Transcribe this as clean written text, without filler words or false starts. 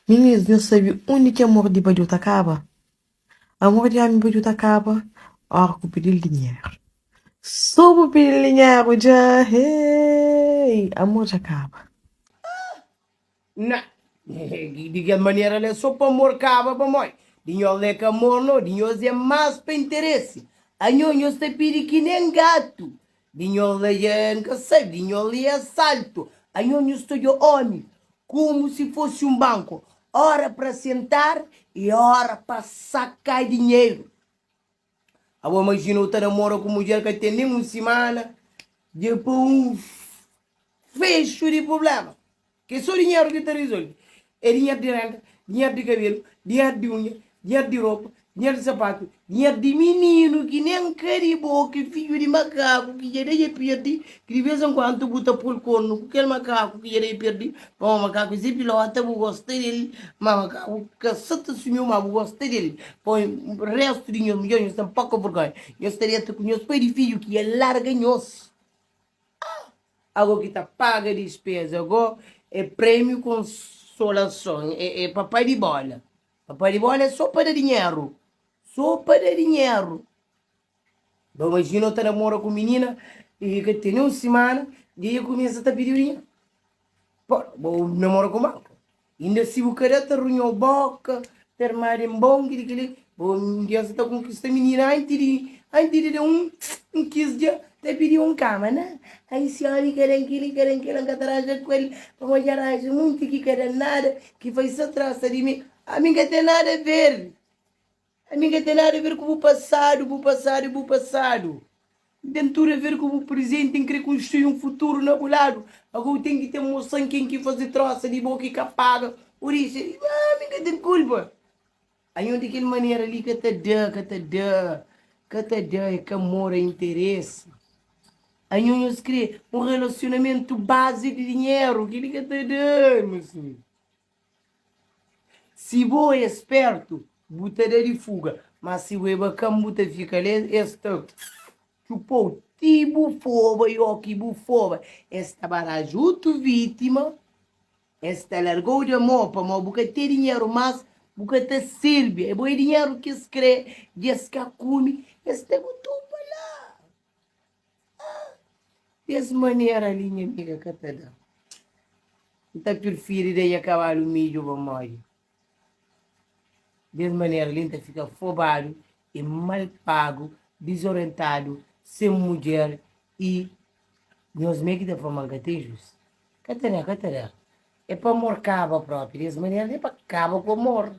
Meninas, não sabe onde que amor de Bajuta acaba? Amor de amigo Bajuta acaba a hora que eu pedir dinheiro. Só vou pedir dinheiro já, hey, amor já acaba. Não. De que maneira ele é só para amor cava, para mãe. Dinho é que amor não, dinho é mais para interesse. A nhonho está piri que nem gato. Dinho é nunca sei, dinho é assalto. A nhonho estou de homem, como se fosse um banco. Hora para sentar e hora para sacar dinheiro. A boa imagina o namoro com mulher que tem nem uma semana, depois um fecho de problema. Que só dinheiro que te resolve. É dinheiro de renda, dinheiro de cabelo, dinheiro de unha, dinheiro de roupa, dinheiro de sapato, dinheiro de menino que nem caribou, que filho de macaco, que já daí perdi, que de vez em quando bota por corno, aquele macaco que já daí perdi, para o macaco se pilota, eu gostei dele, mas macaco que se sumiu, mas eu gostei dele. Põe o resto de dinheiro, milhões, não pouco vergonha. Eu estaria te conheço, pai de filho que é larganhoso. Algo que está paga despesa, agora é prêmio consolação, é papai de bola. Papai de bola é só para dinheiro. Só para dinheiro. Então, imagina eu namoro com menina e que tem uma semana e aí começa a pedir dinheiro. Pô, vou namoro com banco. Ainda se o cara te arranhou a boca, ter mar em bom, que um dia você está com esta menina, antes de um 15 dias, te pediu um cama, né? Aí se olha, querem que atrás com ele, para mostrar muito que querem nada, que foi só traça de mim. A mim que tem nada a ver. A mim que tem nada a ver com o passado, o passado. Dentura ver como o presente tem que reconstruir um futuro no lado. Agora tem que ter moção quem que fazer troça de boca e que apaga. Por isso, amiga, tem culpa. Aí onde aquela maneira ali que te dá, é que amor é interesse. Aí onde se cria um relacionamento base de dinheiro, que te dá, meu senhor. Se você é esperto, você dá de fuga. Mas se você é bacana, você fica ali, esta chupou ti bufoba e que bufoba. Esta barajuto vítima, esta largou de amor para uma boca ter dinheiro, mas boca ter Sílvia. É bom dinheiro que se crê, Jessica Cume, esta é muito lá. Dessa maneira, ali, minha amiga, que te dá. Então, prefiro daí acabar o milho, vamos. Dessa maneira, linda fica afobado e mal pago, desorientado, sem mulher e nós meio que da forma gatejos. Catana. É para amor caba próprio. Dessa maneira é para caba com amor.